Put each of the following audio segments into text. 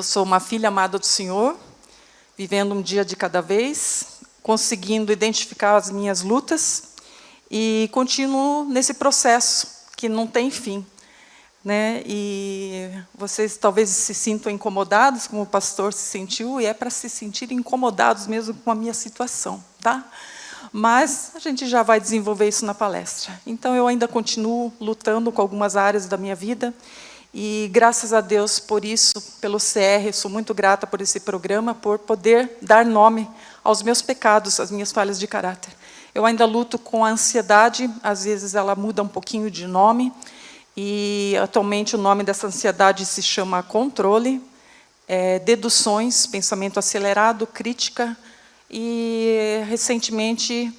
Eu sou uma filha amada do Senhor, vivendo um dia de cada vez, conseguindo identificar as minhas lutas e continuo nesse processo que não tem fim, né? E vocês talvez se sintam incomodados, como o pastor se sentiu, e é para se sentir incomodados mesmo com a minha situação, tá? Mas a gente já vai desenvolver isso na palestra. Então, eu ainda continuo lutando com algumas áreas da minha vida, e graças a Deus por isso, pelo CR, sou muito grata por esse programa, por poder dar nome aos meus pecados, às minhas falhas de caráter. Eu ainda luto com a ansiedade, às vezes ela muda um pouquinho de nome, e atualmente o nome dessa ansiedade se chama controle, deduções, pensamento acelerado, crítica, e recentemente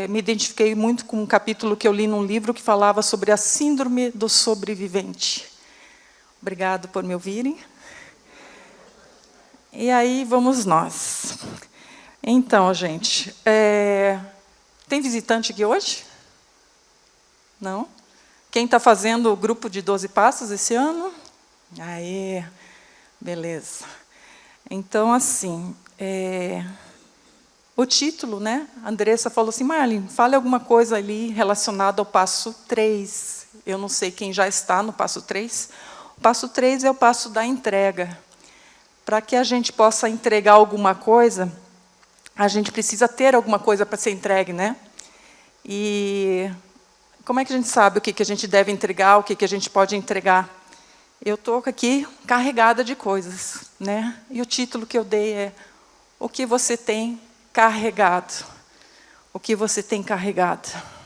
me identifiquei muito com um capítulo que eu li num livro que falava sobre a síndrome do sobrevivente. Obrigado por me ouvirem. E aí vamos nós. Então, gente, tem visitante aqui hoje? Não? Quem está fazendo o grupo de 12 passos esse ano? Aê, beleza. Então, assim, o título, né? A Andressa falou assim, Marlene, fale alguma coisa ali relacionada ao passo 3. Eu não sei quem já está no passo 3. O passo 3 é o passo da entrega. Para que a gente possa entregar alguma coisa, a gente precisa ter alguma coisa para ser entregue, né? E como é que a gente sabe o que a gente deve entregar, o que a gente pode entregar? Eu estou aqui carregada de coisas, né? E o título que eu dei é O que você tem carregado? O que você tem carregado?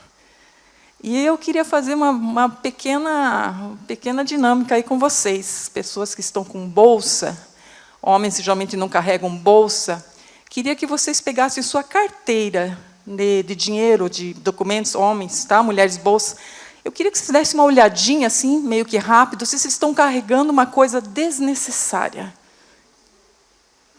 E eu queria fazer uma pequena dinâmica aí com vocês, pessoas que estão com bolsa, homens que geralmente não carregam bolsa. Queria que vocês pegassem sua carteira de dinheiro, de documentos, homens, tá? Mulheres, bolsa. Eu queria que vocês dessem uma olhadinha, assim, meio que rápido, se vocês estão carregando uma coisa desnecessária.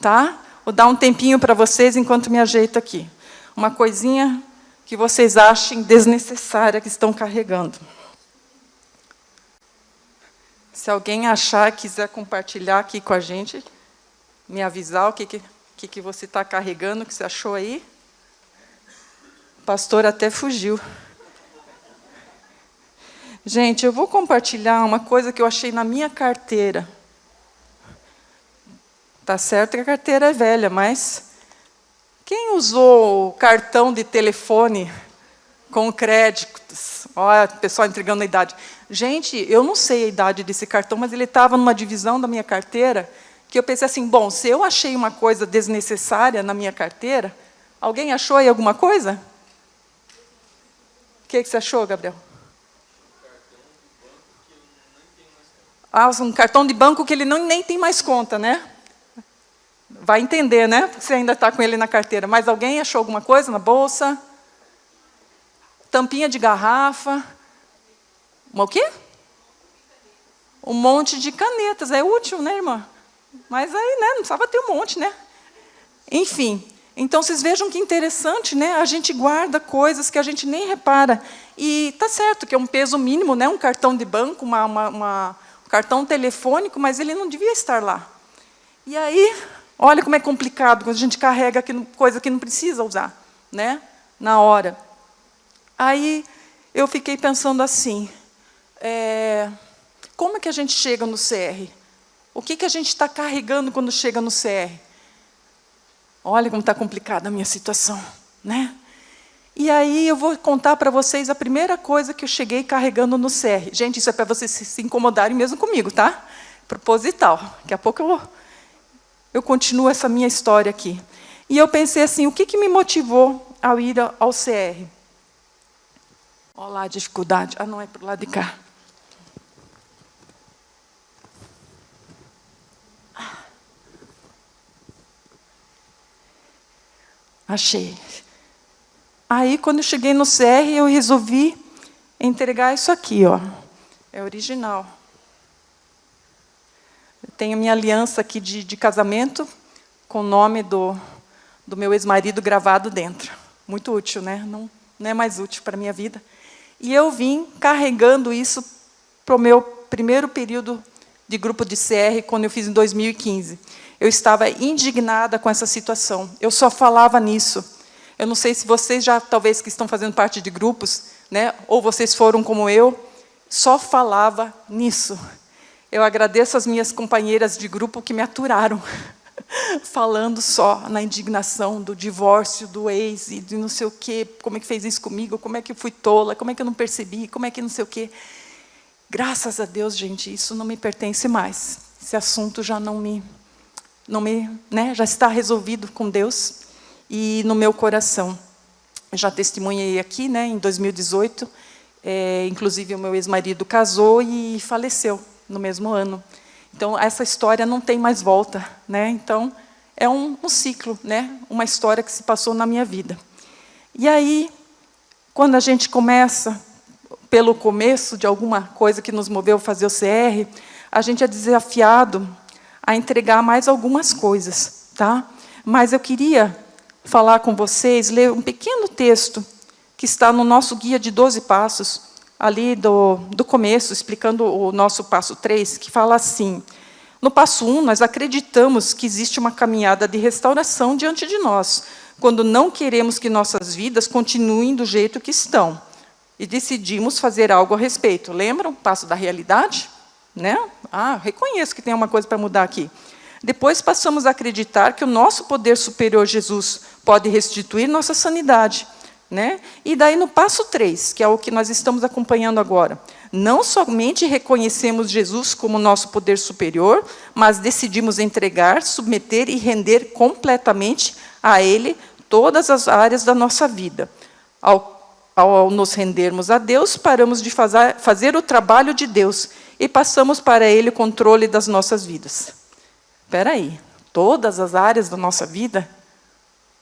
Tá? Vou dar um tempinho para vocês enquanto me ajeito aqui. Uma coisinha que vocês achem desnecessária que estão carregando. Se alguém achar e quiser compartilhar aqui com a gente, me avisar o que você está carregando, o que você achou aí. O pastor até fugiu. Gente, eu vou compartilhar uma coisa que eu achei na minha carteira. Tá certo que a carteira é velha, mas quem usou o cartão de telefone com créditos? Olha, o pessoal entregando a idade. Gente, eu não sei a idade desse cartão, mas ele estava numa divisão da minha carteira que eu pensei assim, bom, se eu achei uma coisa desnecessária na minha carteira, alguém achou aí alguma coisa? O que você achou, Gabriel? Um cartão de banco que ele nem tem mais conta, né? Vai entender, né? Porque você ainda está com ele na carteira. Mas alguém achou alguma coisa na bolsa? Tampinha de garrafa. O quê? Um monte de canetas. É útil, né, irmã? Mas aí, né, não precisava ter um monte, né? Enfim. Então, vocês vejam que interessante, né? A gente guarda coisas que a gente nem repara. E tá certo que é um peso mínimo, né? Um cartão de banco, um cartão telefônico, mas ele não devia estar lá. E aí, olha como é complicado quando a gente carrega coisa que não precisa usar, né? Na hora. Aí, eu fiquei pensando assim, como é que a gente chega no CR? O que a gente está carregando quando chega no CR? Olha como está complicada a minha situação, né? E aí eu vou contar para vocês a primeira coisa que eu cheguei carregando no CR. Gente, isso é para vocês se incomodarem mesmo comigo, tá? Proposital. Daqui a pouco eu continuo essa minha história aqui. E eu pensei assim, o que me motivou ao ir ao CR? Olha lá a dificuldade. Ah, não, é para o lado de cá. Achei. Aí, quando eu cheguei no CR, eu resolvi entregar isso aqui, ó. É original. Eu tenho minha aliança aqui de casamento, com o nome do meu ex-marido gravado dentro. Muito útil, né? Não é mais útil para a minha vida. E eu vim carregando isso para o meu primeiro período de grupo de CR quando eu fiz em 2015. Eu estava indignada com essa situação. Eu só falava nisso. Eu não sei se vocês já, talvez, que estão fazendo parte de grupos, né, ou vocês foram como eu, só falava nisso. Eu agradeço as minhas companheiras de grupo que me aturaram, falando só na indignação do divórcio, do ex, e de não sei o quê, como é que fez isso comigo, como é que eu fui tola, como é que eu não percebi, como é que não sei o quê. Graças a Deus, gente, isso não me pertence mais. Esse assunto já já está resolvido com Deus e no meu coração. Eu já testemunhei aqui, né, em 2018, inclusive o meu ex-marido casou e faleceu no mesmo ano. Então, essa história não tem mais volta, né? Então, é um ciclo, né? Uma história que se passou na minha vida. E aí, quando a gente começa, pelo começo de alguma coisa que nos moveu a fazer o CR, a gente é desafiado a entregar mais algumas coisas, tá? Mas eu queria falar com vocês, ler um pequeno texto que está no nosso guia de 12 passos, ali do começo, explicando o nosso passo 3, que fala assim: no passo 1, nós acreditamos que existe uma caminhada de restauração diante de nós, quando não queremos que nossas vidas continuem do jeito que estão, e decidimos fazer algo a respeito. Lembram o passo da realidade? Né? Reconheço que tem uma coisa para mudar aqui. Depois passamos a acreditar que o nosso poder superior, Jesus, pode restituir nossa sanidade. Né? E daí, no passo 3, que é o que nós estamos acompanhando agora, não somente reconhecemos Jesus como nosso poder superior, mas decidimos entregar, submeter e render completamente a Ele todas as áreas da nossa vida. Ao nos rendermos a Deus, paramos de fazer o trabalho de Deus e passamos para Ele o controle das nossas vidas. Espera aí, todas as áreas da nossa vida?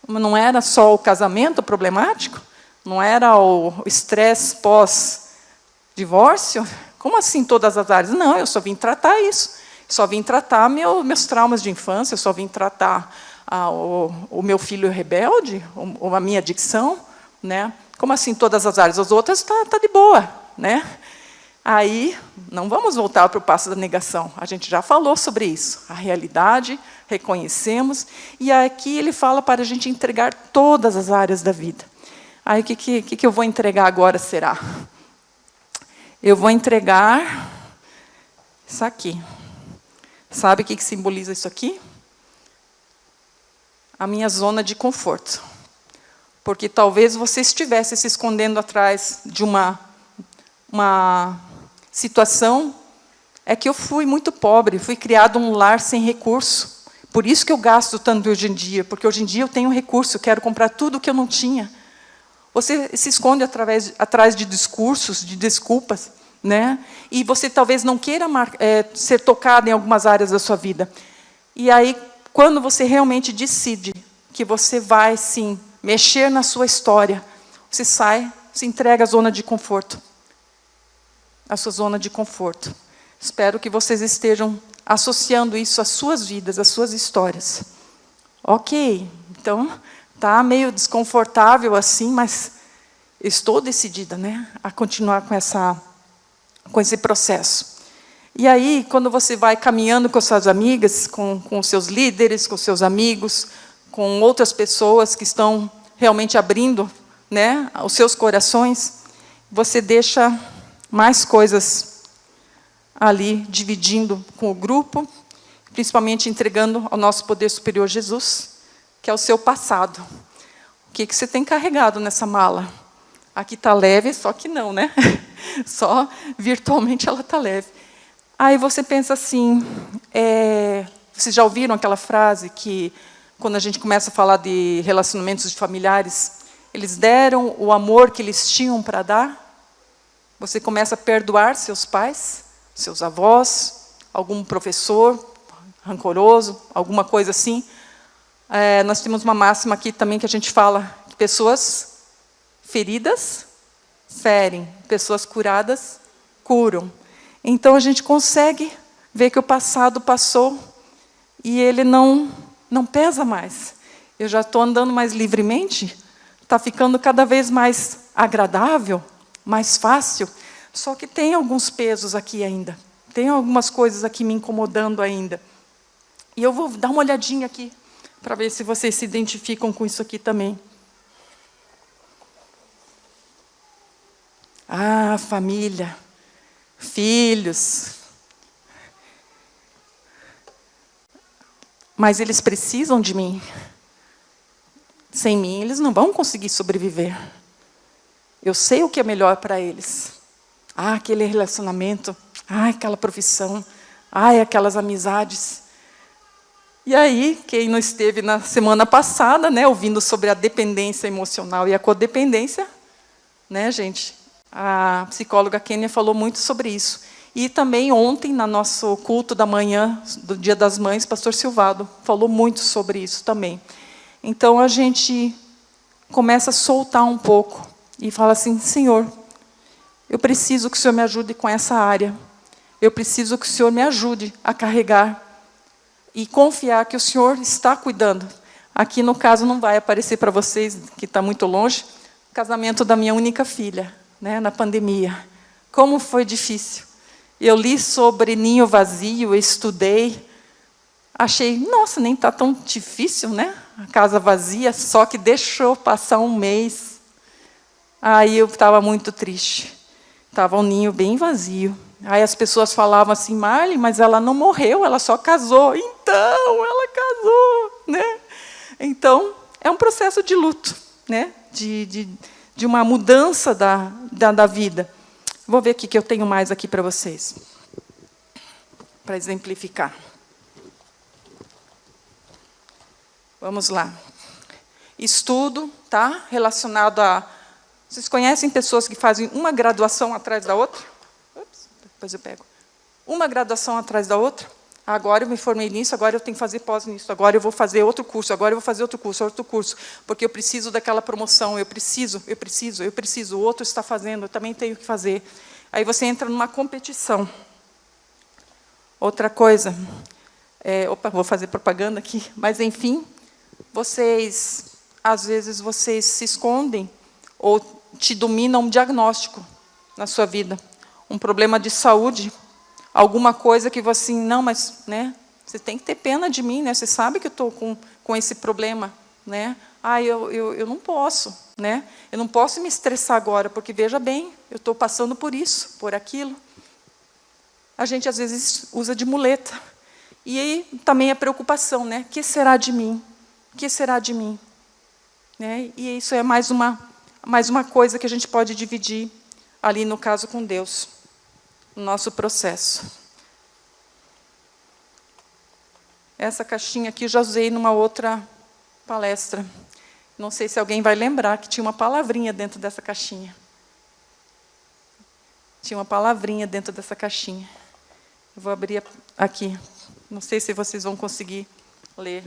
Não era só o casamento problemático? Não era o estresse pós-divórcio? Como assim todas as áreas? Não, eu só vim tratar isso. Só vim tratar meus traumas de infância, eu só vim tratar o meu filho rebelde, ou a minha adicção. Né? Como assim todas as áreas? As outras tá de boa. Né? Aí, não vamos voltar para o passo da negação. A gente já falou sobre isso. A realidade, reconhecemos. E aqui ele fala para a gente entregar todas as áreas da vida. Aí, o que eu vou entregar agora, será? Eu vou entregar isso aqui. Sabe o que simboliza isso aqui? A minha zona de conforto. Porque talvez você estivesse se escondendo atrás de uma situação. É que eu fui muito pobre, fui criado num lar sem recurso. Por isso que eu gasto tanto hoje em dia, porque hoje em dia eu tenho recurso, eu quero comprar tudo o que eu não tinha. Você se esconde atrás de discursos, de desculpas, né? E você talvez não queira ser tocado em algumas áreas da sua vida. E aí, quando você realmente decide que você vai, sim, mexer na sua história, você sai, se entrega à zona de conforto. A sua zona de conforto. Espero que vocês estejam associando isso às suas vidas, às suas histórias. Ok, então, está meio desconfortável assim, mas estou decidida, né, a continuar com esse processo. E aí, quando você vai caminhando com suas amigas, com os seus líderes, com seus amigos, com outras pessoas que estão realmente abrindo, né, os seus corações, você deixa mais coisas ali, dividindo com o grupo, principalmente entregando ao nosso poder superior Jesus, que é o seu passado. O que você tem carregado nessa mala? Aqui está leve, só que não, né? Só virtualmente ela está leve. Aí você pensa assim, vocês já ouviram aquela frase que, quando a gente começa a falar de relacionamentos familiares, eles deram o amor que eles tinham para dar? Você começa a perdoar seus pais, seus avós, algum professor rancoroso, alguma coisa assim. Nós temos uma máxima aqui também que a gente fala que pessoas feridas ferem, pessoas curadas curam. Então, a gente consegue ver que o passado passou e ele não pesa mais. Eu já estou andando mais livremente, está ficando cada vez mais agradável, mais fácil, só que tem alguns pesos aqui ainda, Tem algumas coisas aqui me incomodando ainda. E eu vou dar uma olhadinha aqui, para ver se vocês se identificam com isso aqui também. Ah, família, filhos. Mas eles precisam de mim. Sem mim, eles não vão conseguir sobreviver. Eu sei o que é melhor para eles. Ah, aquele relacionamento. Ah, aquela profissão. Ah, aquelas amizades. E aí, quem não esteve na semana passada, né, ouvindo sobre a dependência emocional e a codependência, né, gente? A psicóloga Kênia falou muito sobre isso. E também ontem, no nosso culto da manhã, do Dia das Mães, pastor Silvado falou muito sobre isso também. Então, a gente começa a soltar um pouco e fala assim, Senhor, eu preciso que o Senhor me ajude com essa área. Eu preciso que o Senhor me ajude a carregar e confiar que o Senhor está cuidando. Aqui, no caso, não vai aparecer para vocês, que está muito longe, o casamento da minha única filha, né, na pandemia. Como foi difícil. Eu li sobre ninho vazio, estudei, achei, nossa, nem está tão difícil, né? A casa vazia, só que deixou passar um mês. Aí eu estava muito triste. Estava um ninho bem vazio. Aí as pessoas falavam assim, Marli, mas ela não morreu, ela só casou. Então, ela casou, né? Então, é um processo de luto, né? De uma mudança da vida. Vou ver o que eu tenho mais aqui para vocês, para exemplificar. Vamos lá. Estudo, tá? Relacionado a... Vocês conhecem pessoas que fazem uma graduação atrás da outra? Ups, depois eu pego. Uma graduação atrás da outra. Agora eu me formei nisso, agora eu tenho que fazer pós nisso, agora eu vou fazer outro curso, agora eu vou fazer outro curso, porque eu preciso daquela promoção, eu preciso, o outro está fazendo, eu também tenho que fazer. Aí você entra numa competição. Outra coisa, vou fazer propaganda aqui, mas, enfim, às vezes, vocês se escondem ou te domina um diagnóstico na sua vida, um problema de saúde, alguma coisa que você, não, mas, né, você tem que ter pena de mim, né? Você sabe que eu estou com esse problema, né? Ah, eu não posso, né? Eu não posso me estressar agora, porque, veja bem, eu estou passando por isso, por aquilo. A gente, às vezes, usa de muleta. E aí, também a preocupação, né? O que será de mim? O que será de mim? Né? E isso é mais uma coisa que a gente pode dividir ali, no caso, com Deus, no nosso processo. Essa caixinha aqui eu já usei numa outra palestra. Não sei se alguém vai lembrar que tinha uma palavrinha dentro dessa caixinha. Tinha uma palavrinha dentro dessa caixinha. Eu vou abrir aqui. Não sei se vocês vão conseguir ler.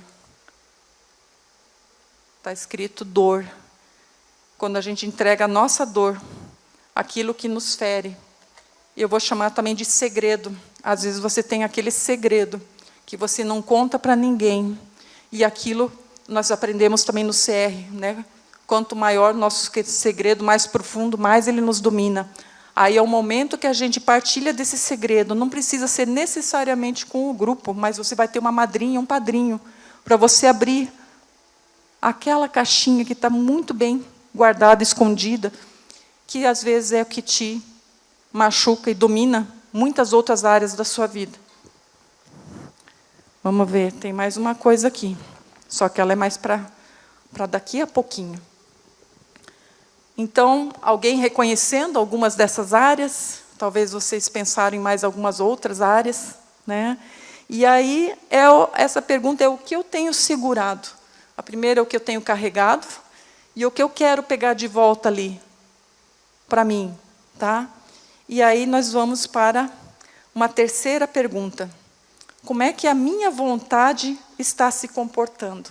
Está escrito dor. Quando a gente entrega a nossa dor, aquilo que nos fere. Eu vou chamar também de segredo. Às vezes você tem aquele segredo que você não conta para ninguém. E aquilo nós aprendemos também no CR, né? Quanto maior nosso segredo, mais profundo, mais ele nos domina. Aí é o momento que a gente partilha desse segredo. Não precisa ser necessariamente com o grupo, mas você vai ter uma madrinha, um padrinho, para você abrir aquela caixinha que está muito bem guardada, escondida, que às vezes é o que te machuca e domina muitas outras áreas da sua vida. Vamos ver, tem mais uma coisa aqui. Só que ela é mais para daqui a pouquinho. Então, alguém reconhecendo algumas dessas áreas, talvez vocês pensaram em mais algumas outras áreas, né? E aí, essa pergunta é o que eu tenho segurado. A primeira é o que eu tenho carregado, e o que eu quero pegar de volta ali, para mim. Tá? E aí nós vamos para uma terceira pergunta. Como é que a minha vontade está se comportando?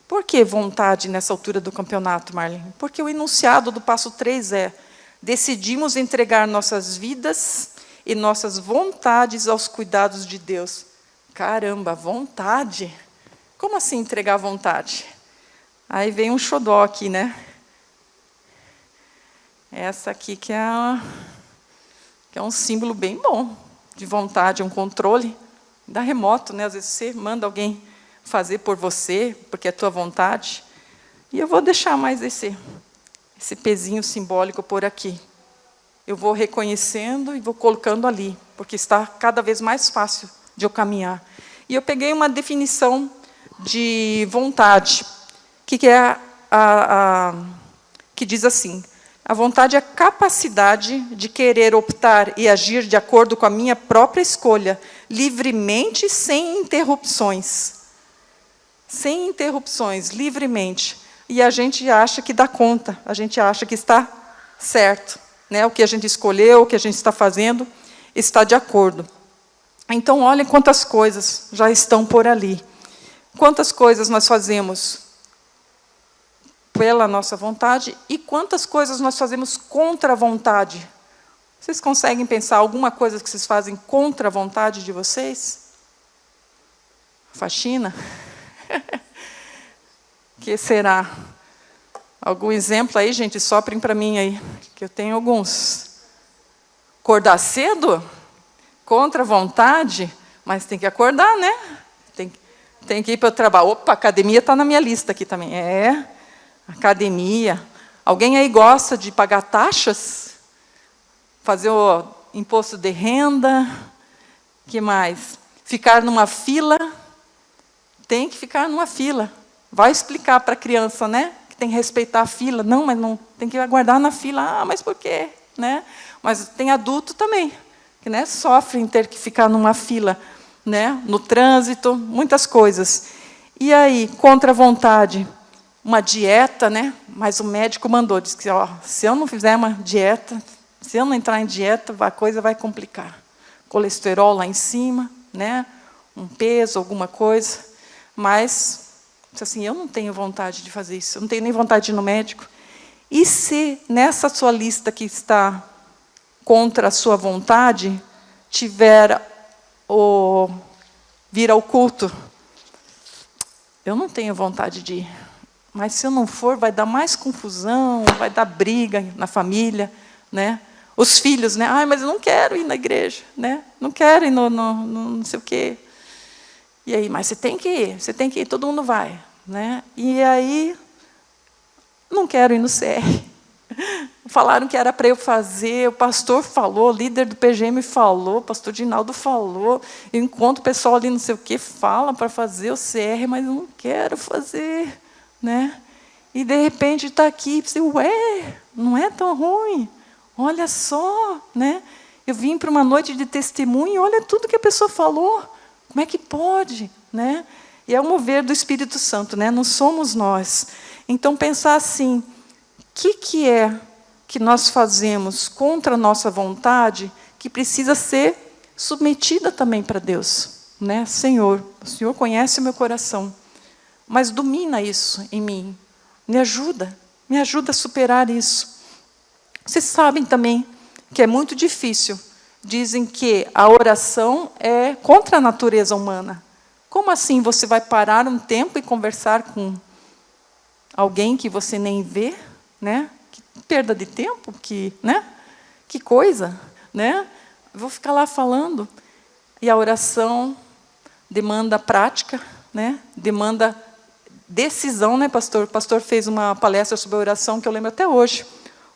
Por que vontade nessa altura do campeonato, Marlene? Porque o enunciado do passo 3 é: decidimos entregar nossas vidas e nossas vontades aos cuidados de Deus. Caramba, vontade? Como assim entregar vontade? Aí vem um xodó aqui, né? Essa aqui que é um símbolo bem bom, de vontade, um controle, dá remoto, né? Às vezes você manda alguém fazer por você, porque é tua vontade. E eu vou deixar mais esse pezinho simbólico por aqui. Eu vou reconhecendo e vou colocando ali, porque está cada vez mais fácil de eu caminhar. E eu peguei uma definição de vontade, que é que diz assim: a vontade é a capacidade de querer optar e agir de acordo com a minha própria escolha, livremente, sem interrupções. Sem interrupções, livremente. E a gente acha que dá conta, a gente acha que está certo, né? O que a gente escolheu, o que a gente está fazendo, está de acordo. Então, olhem quantas coisas já estão por ali. Quantas coisas nós fazemos pela nossa vontade e quantas coisas nós fazemos contra a vontade. Vocês conseguem pensar alguma coisa que vocês fazem contra a vontade de vocês? Faxina? Que será? Algum exemplo aí, gente? Soprem para mim aí, que eu tenho alguns. Acordar cedo? Contra a vontade? Mas tem que acordar, né? Tem que ir para o trabalho. Opa, academia está na minha lista aqui também. Academia. Alguém aí gosta de pagar taxas? Fazer o imposto de renda? Que mais? Ficar numa fila? Tem que ficar numa fila. Vai explicar para a criança, né? Que tem que respeitar a fila. Não, mas não tem que aguardar na fila. Ah, mas por quê? Né? Mas tem adulto também, que, né, sofre em ter que ficar numa fila, né? No trânsito, muitas coisas. E aí, contra a vontade, uma dieta, né? Mas o médico mandou, disse que, ó, se eu não fizer uma dieta, se eu não entrar em dieta, a coisa vai complicar. Colesterol lá em cima, né? Um peso, alguma coisa. Mas, assim, eu não tenho vontade de fazer isso, eu não tenho nem vontade de ir no médico. E se nessa sua lista que está contra a sua vontade, tiver vir ao culto? Eu não tenho vontade de ir. Mas se eu não for, vai dar mais confusão, vai dar briga na família, né? Os filhos, né? Ai, mas eu não quero ir na igreja, né? Não quero ir no não sei o quê. E aí, mas você tem que ir, todo mundo vai, né? E aí, não quero ir no CR. Falaram que era para eu fazer, o pastor falou, o líder do PGM falou, o pastor Dinaldo falou, eu encontro o pessoal ali não sei o quê, fala para fazer o CR, mas eu não quero fazer, né? E, de repente, está aqui, você, ué, não é tão ruim, olha só, né? Eu vim para uma noite de testemunho, olha tudo que a pessoa falou, como é que pode, né? E é o mover do Espírito Santo, né? Não somos nós. Então, pensar assim, o que é que nós fazemos contra a nossa vontade que precisa ser submetida também para Deus, né? Senhor, o Senhor conhece o meu coração, mas domina isso em mim, me ajuda a superar isso. Vocês sabem também que é muito difícil. Dizem que a oração é contra a natureza humana. Como assim você vai parar um tempo e conversar com alguém que você nem vê, né? Que perda de tempo, né? Que coisa, né? Eu vou ficar lá falando. E a oração demanda prática, né? Demanda decisão, né, pastor? O pastor fez uma palestra sobre a oração que eu lembro até hoje.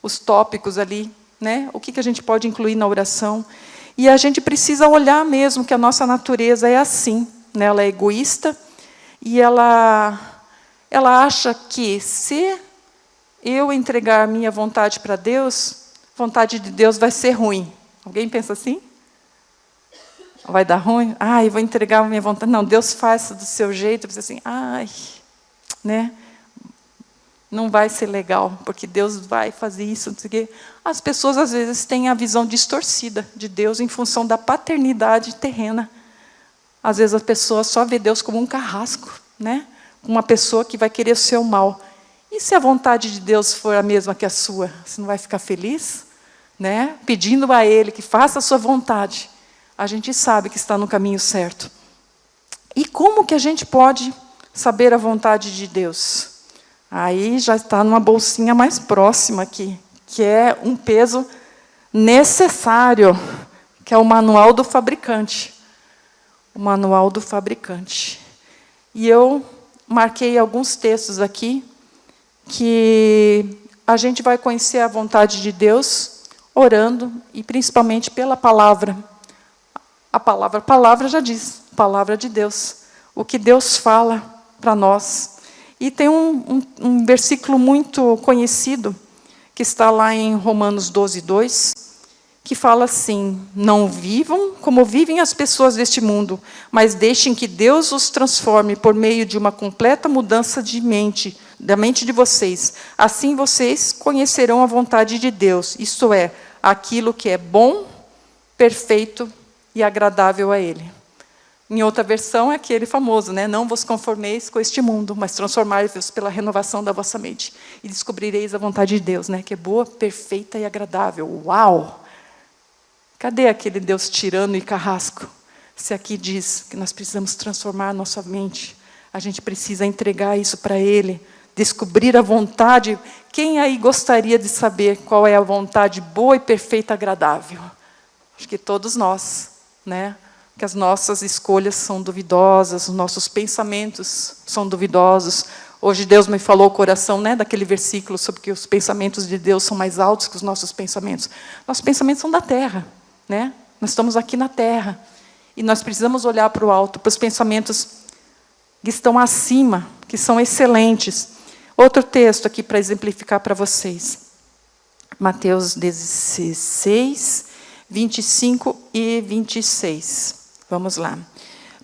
Os tópicos ali, né? O que a gente pode incluir na oração? E a gente precisa olhar mesmo que a nossa natureza é assim, né? Ela é egoísta e ela acha que se eu entregar a minha vontade para Deus, a vontade de Deus vai ser ruim. Alguém pensa assim? Vai dar ruim? Ai, vou entregar a minha vontade. Não, Deus faz do seu jeito. Você assim, ai, né? Não vai ser legal, porque Deus vai fazer isso. Não sei o quê. As pessoas, às vezes, têm a visão distorcida de Deus em função da paternidade terrena. Às vezes, a pessoa só vê Deus como um carrasco, né? Uma pessoa que vai querer o seu mal. E se a vontade de Deus for a mesma que a sua? Você não vai ficar feliz? Né? Pedindo a Ele que faça a sua vontade. A gente sabe que está no caminho certo. E como que a gente pode saber a vontade de Deus? Aí já está numa bolsinha mais próxima aqui, que é um peso necessário, que é o manual do fabricante. O manual do fabricante. E eu marquei alguns textos aqui que a gente vai conhecer a vontade de Deus orando e principalmente pela palavra. A palavra já diz, palavra de Deus. O que Deus fala para nós. E tem um versículo muito conhecido, que está lá em Romanos 12, 2, que fala assim: não vivam como vivem as pessoas deste mundo, mas deixem que Deus os transforme por meio de uma completa mudança de mente, da mente de vocês. Assim vocês conhecerão a vontade de Deus, isto é, aquilo que é bom, perfeito e agradável a Ele. Em outra versão é aquele famoso, né? Não vos conformeis com este mundo, mas transformai-vos pela renovação da vossa mente. E descobrireis a vontade de Deus, né? Que é boa, perfeita e agradável. Uau! Cadê aquele Deus tirano e carrasco? Se aqui diz que nós precisamos transformar a nossa mente, a gente precisa entregar isso para Ele, descobrir a vontade. Quem aí gostaria de saber qual é a vontade boa e perfeita e agradável? Acho que todos nós, né? Que as nossas escolhas são duvidosas, os nossos pensamentos são duvidosos. Hoje Deus me falou o coração, né, daquele versículo sobre que os pensamentos de Deus são mais altos que os nossos pensamentos. Nossos pensamentos são da terra, né? Nós estamos aqui na terra e nós precisamos olhar para o alto, para os pensamentos que estão acima, que são excelentes. Outro texto aqui para exemplificar para vocês. Mateus 16, 25 e 26. Vamos lá.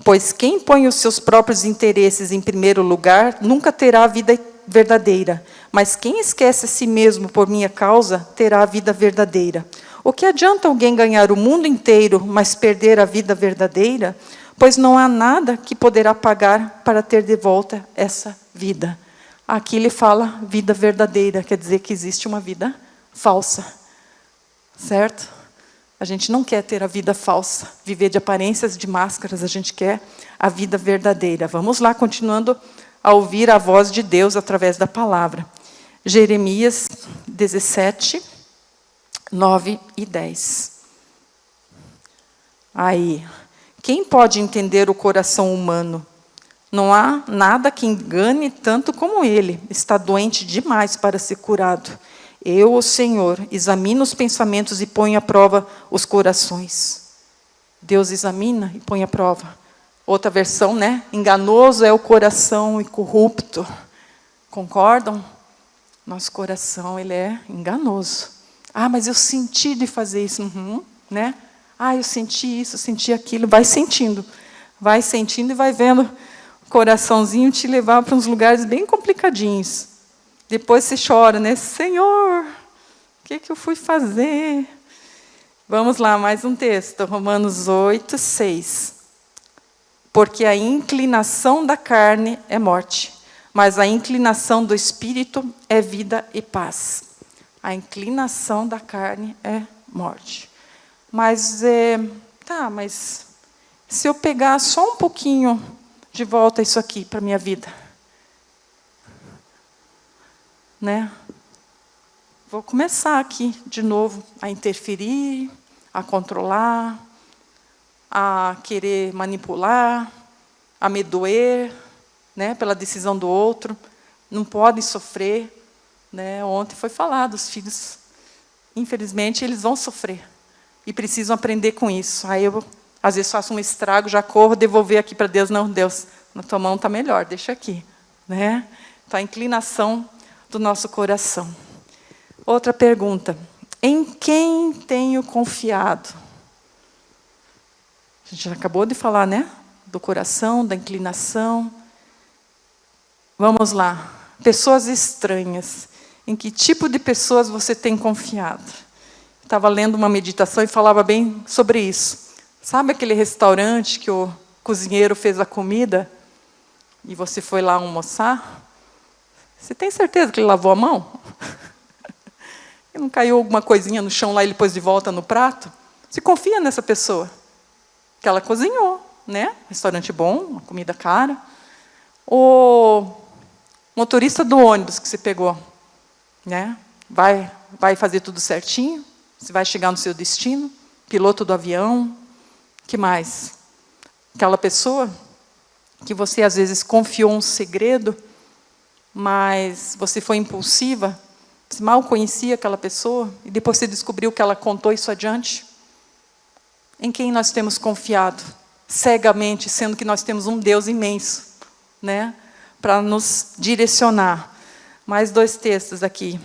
Pois quem põe os seus próprios interesses em primeiro lugar, nunca terá a vida verdadeira. Mas quem esquece a si mesmo por minha causa, terá a vida verdadeira. O que adianta alguém ganhar o mundo inteiro, mas perder a vida verdadeira? Pois não há nada que poderá pagar para ter de volta essa vida. Aqui ele fala vida verdadeira, quer dizer que existe uma vida falsa. Certo? A gente não quer ter a vida falsa, viver de aparências, de máscaras, a gente quer a vida verdadeira. Vamos lá, continuando a ouvir a voz de Deus através da palavra. Jeremias 17, 9 e 10. Aí, quem pode entender o coração humano? Não há nada que engane tanto como ele. Está doente demais para ser curado. Eu, o Senhor, examino os pensamentos e ponho à prova os corações. Deus examina e põe à prova. Outra versão, né? Enganoso é o coração e corrupto. Concordam? Nosso coração, ele é enganoso. Ah, mas eu senti de fazer isso. Né? Ah, eu senti isso, senti aquilo. Vai sentindo e vai vendo o coraçãozinho te levar para uns lugares bem complicadinhos. Depois você chora, né? Senhor, o que eu fui fazer? Vamos lá, mais um texto. Romanos 8, 6. Porque a inclinação da carne é morte, mas a inclinação do espírito é vida e paz. A inclinação da carne é morte. Mas se eu pegar só um pouquinho de volta isso aqui para a minha vida, né? Vou começar aqui de novo a interferir, a controlar, a querer manipular, a me doer, né, pela decisão do outro. Não podem sofrer, né? Ontem foi falado, os filhos, infelizmente, eles vão sofrer e precisam aprender com isso. Aí eu, às vezes, faço um estrago, já corro, devolver aqui para Deus. Não, Deus, na tua mão está melhor, deixa aqui, né? Então, a inclinação do nosso coração. Outra pergunta. Em quem tenho confiado? A gente já acabou de falar, né? Do coração, da inclinação. Vamos lá. Pessoas estranhas. Em que tipo de pessoas você tem confiado? Estava lendo uma meditação e falava bem sobre isso. Sabe aquele restaurante que o cozinheiro fez a comida e você foi lá almoçar? Você tem certeza que ele lavou a mão? E não caiu alguma coisinha no chão lá e ele pôs de volta no prato? Você confia nessa pessoa? Que ela cozinhou, né? Restaurante bom, uma comida cara. O motorista do ônibus que você pegou, né? Vai fazer tudo certinho? Você vai chegar no seu destino? piloto do avião, que mais? Aquela pessoa que você às vezes confiou um segredo, mas você foi impulsiva, você mal conhecia aquela pessoa, e depois você descobriu que ela contou isso adiante. Em quem nós temos confiado? Cegamente, sendo que nós temos um Deus imenso, né, para nos direcionar. Mais 2 textos aqui.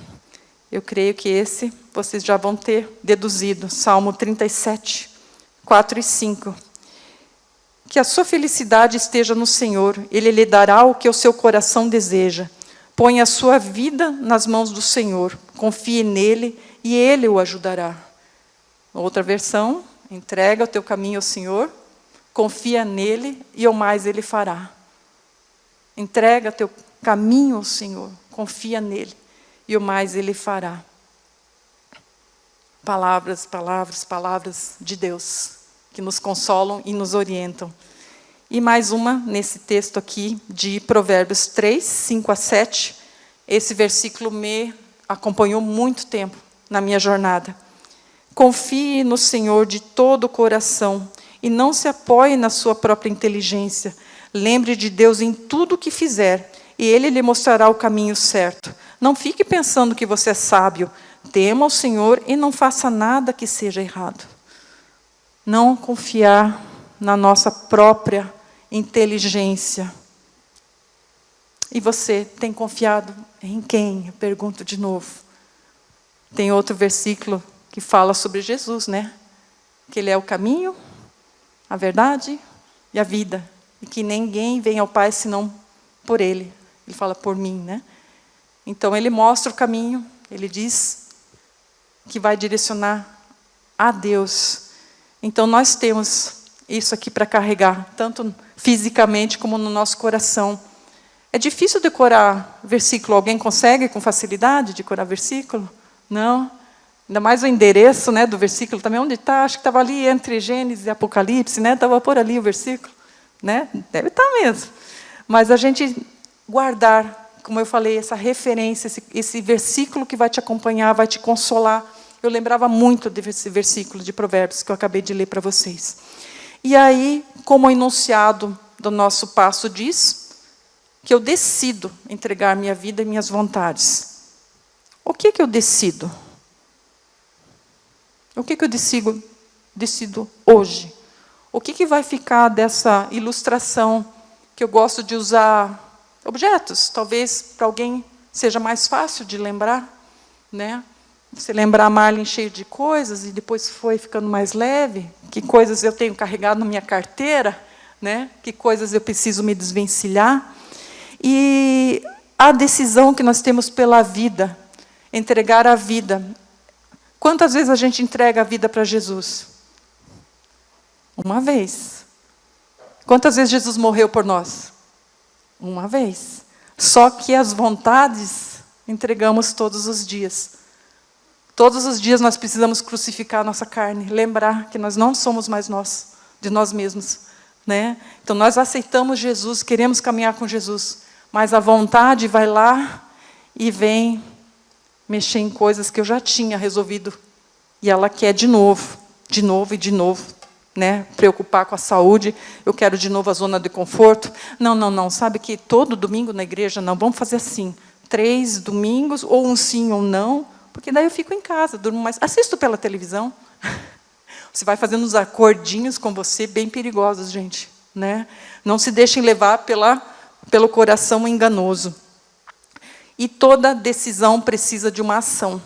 Eu creio que esse vocês já vão ter deduzido. Salmo 37, 4 e 5. Que a sua felicidade esteja no Senhor. Ele lhe dará o que o seu coração deseja. Põe a sua vida nas mãos do Senhor. Confie nele e ele o ajudará. Outra versão, entrega o teu caminho ao Senhor, confia nele e o mais ele fará. Entrega teu caminho ao Senhor, confia nele e o mais ele fará. Palavras, palavras, palavras de Deus, que nos consolam e nos orientam. E mais uma, nesse texto aqui, de Provérbios 3, 5 a 7. Esse versículo me acompanhou muito tempo na minha jornada. Confie no Senhor de todo o coração e não se apoie na sua própria inteligência. Lembre de Deus em tudo o que fizer, e Ele lhe mostrará o caminho certo. Não fique pensando que você é sábio. Tema o Senhor e não faça nada que seja errado. Não confiar na nossa própria inteligência. E você tem confiado em quem? Eu pergunto de novo. Tem outro versículo que fala sobre Jesus, né? Que Ele é o caminho, a verdade e a vida. E que ninguém vem ao Pai senão por Ele. Ele fala por mim, né? Então, Ele mostra o caminho. Ele diz que vai direcionar a Deus. Então, nós temos isso aqui para carregar, tanto fisicamente como no nosso coração. É difícil decorar versículo. Alguém consegue com facilidade decorar versículo? Não. Ainda mais o endereço, né, do versículo também. Onde está? Acho que estava ali entre Gênesis e Apocalipse, né? Estava por ali o versículo, né? Deve estar mesmo. Mas a gente guardar, como eu falei, essa referência, esse versículo que vai te acompanhar, vai te consolar. Eu lembrava muito desse versículo de Provérbios que eu acabei de ler para vocês. E aí, como o enunciado do nosso passo diz, que eu decido entregar minha vida e minhas vontades. O que eu decido? O que eu decido hoje? O que vai ficar dessa ilustração que eu gosto de usar objetos? Talvez para alguém seja mais fácil de lembrar, né? Você lembrar a Marlin cheio de coisas e depois foi ficando mais leve. Que coisas eu tenho carregado na minha carteira, né? Que coisas eu preciso me desvencilhar. E a decisão que nós temos pela vida, entregar a vida. Quantas vezes a gente entrega a vida para Jesus? Uma vez. Quantas vezes Jesus morreu por nós? Uma vez. Só que as vontades entregamos todos os dias. Todos os dias nós precisamos crucificar a nossa carne, lembrar que nós não somos mais nós, de nós mesmos, né? Então nós aceitamos Jesus, queremos caminhar com Jesus, mas a vontade vai lá e vem mexer em coisas que eu já tinha resolvido. E ela quer de novo e de novo, né? Preocupar com a saúde, eu quero de novo a zona de conforto. Não, sabe que todo domingo na igreja, não, vamos fazer assim, 3 domingos, ou um sim ou não, porque daí eu fico em casa, durmo mais, assisto pela televisão. Você vai fazendo uns acordinhos com você, bem perigosos, gente, né? Não se deixem levar pelo coração enganoso. E toda decisão precisa de uma ação.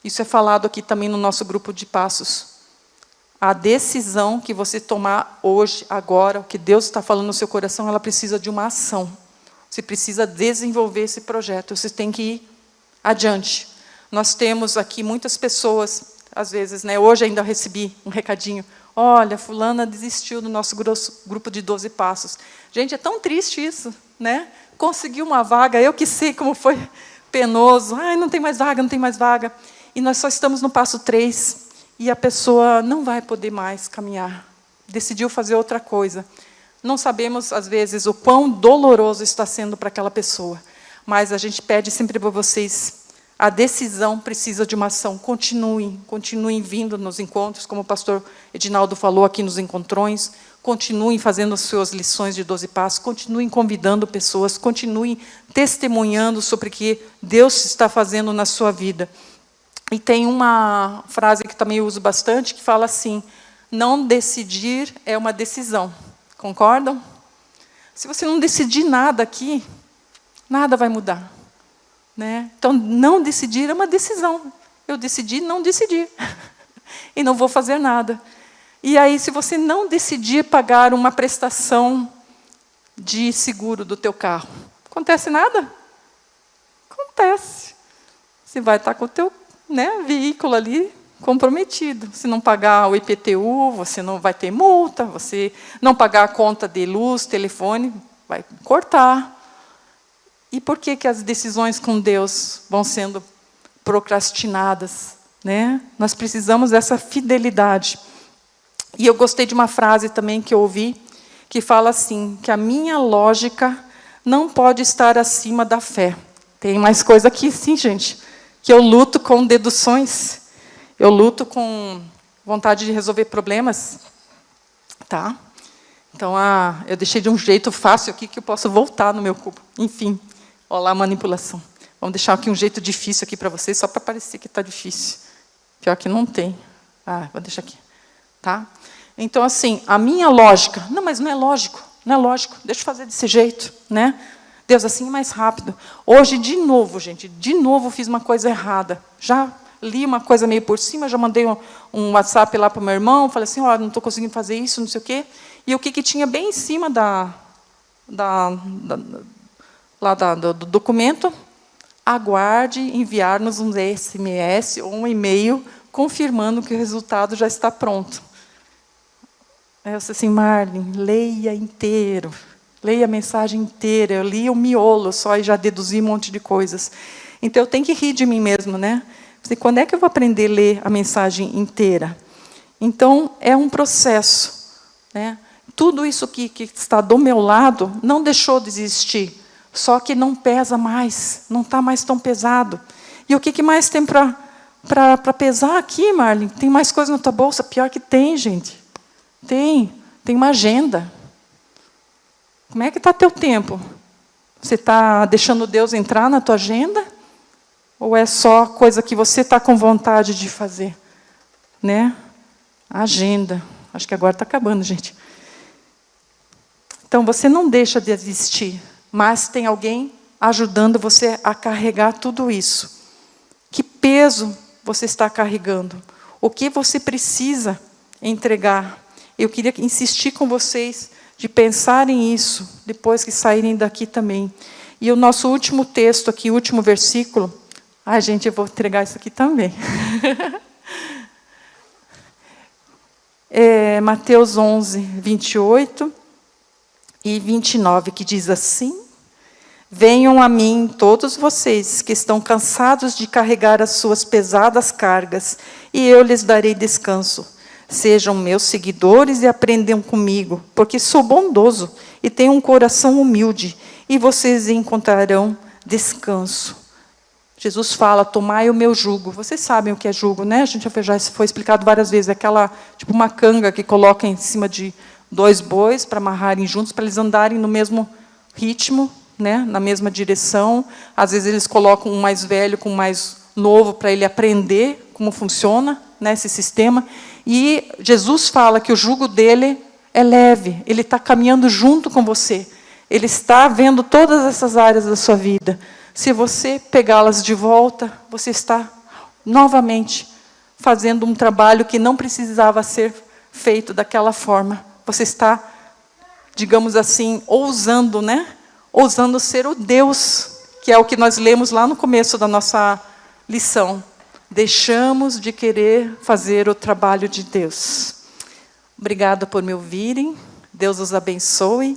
Isso é falado aqui também no nosso grupo de passos. A decisão que você tomar hoje, agora, o que Deus está falando no seu coração, ela precisa de uma ação. Você precisa desenvolver esse projeto, você tem que ir adiante. Nós temos aqui muitas pessoas, às vezes, né, hoje ainda recebi um recadinho, olha, fulana desistiu do nosso grupo de 12 passos. Gente, é tão triste isso, né? Conseguiu uma vaga, eu que sei como foi penoso. Ai, não tem mais vaga, não tem mais vaga. E nós só estamos no passo 3, e a pessoa não vai poder mais caminhar. Decidiu fazer outra coisa. Não sabemos, às vezes, o quão doloroso está sendo para aquela pessoa. Mas a gente pede sempre para vocês A decisão precisa de uma ação. Continuem vindo nos encontros, como o pastor Edinaldo falou aqui nos encontrões. Continuem fazendo as suas lições de 12 passos. Continuem convidando pessoas. Continuem testemunhando sobre o que Deus está fazendo na sua vida. E tem uma frase que também eu uso bastante, que fala assim: não decidir é uma decisão. Concordam? Se você não decidir nada aqui, nada vai mudar. Né? Então, não decidir é uma decisão. Eu decidi não decidir. E não vou fazer nada. E aí, se você não decidir pagar uma prestação de seguro do teu carro, acontece nada? Acontece. Você vai estar com o teu, né, veículo ali comprometido. Se não pagar o IPTU, você não vai ter multa. Você não pagar a conta de luz, telefone, vai cortar. E por que as decisões com Deus vão sendo procrastinadas? Né? Nós precisamos dessa fidelidade. E eu gostei de uma frase também que eu ouvi, que fala assim, que a minha lógica não pode estar acima da fé. Tem mais coisa aqui, sim, gente, que eu luto com deduções, eu luto com vontade de resolver problemas. Tá? Então, eu deixei de um jeito fácil aqui que eu posso voltar no meu cubo. Enfim. Olha lá a manipulação. Vamos deixar aqui um jeito difícil aqui para vocês, só para parecer que está difícil. Pior que não tem. Vou deixar aqui. Tá? Então, assim, a minha lógica... Não, mas não é lógico. Não é lógico. Deixa eu fazer desse jeito. Né? Deus, assim é mais rápido. Hoje, de novo, gente, de novo fiz uma coisa errada. Já li uma coisa meio por cima, já mandei um WhatsApp lá para o meu irmão, falei assim, não estou conseguindo fazer isso, não sei o quê. E o que tinha bem em cima do documento, aguarde enviar-nos um SMS ou um e-mail confirmando que o resultado já está pronto. Aí eu disse assim, Marlene, leia inteiro, leia a mensagem inteira. Eu li o miolo só e já deduzi um monte de coisas. Então, eu tenho que rir de mim mesmo, né? Quando é que eu vou aprender a ler a mensagem inteira? Então, é um processo. Né? Tudo isso que está do meu lado não deixou de existir. Só que não pesa mais, não está mais tão pesado. E o que mais tem para pesar aqui, Marlene? Tem mais coisa na tua bolsa? Pior que tem, gente. Tem uma agenda. Como é que está teu tempo? Você está deixando Deus entrar na tua agenda? Ou é só coisa que você está com vontade de fazer? Né? A agenda. Acho que agora está acabando, gente. Então, você não deixa de existir. Mas tem alguém ajudando você a carregar tudo isso. Que peso você está carregando? O que você precisa entregar? Eu queria insistir com vocês de pensarem isso, depois que saírem daqui também. E o nosso último texto aqui, o último versículo... gente, eu vou entregar isso aqui também. Mateus 11, 28 e 29, que diz assim: venham a mim todos vocês que estão cansados de carregar as suas pesadas cargas, e eu lhes darei descanso. Sejam meus seguidores e aprendam comigo, porque sou bondoso e tenho um coração humilde, e vocês encontrarão descanso. Jesus fala, tomai o meu jugo. Vocês sabem o que é jugo, né? A gente já foi explicado várias vezes. É aquela, tipo uma canga que coloca em cima de 2 bois para amarrarem juntos, para eles andarem no mesmo ritmo, né? Na mesma direção. Às vezes eles colocam um mais velho com um mais novo para ele aprender como funciona, né, esse sistema. E Jesus fala que o jugo dele é leve. Ele está caminhando junto com você. Ele está vendo todas essas áreas da sua vida. Se você pegá-las de volta, você está novamente fazendo um trabalho que não precisava ser feito daquela forma. Você está, digamos assim, ousando, né? Ousando ser o Deus, que é o que nós lemos lá no começo da nossa lição. Deixamos de querer fazer o trabalho de Deus. Obrigada por me ouvirem. Deus os abençoe.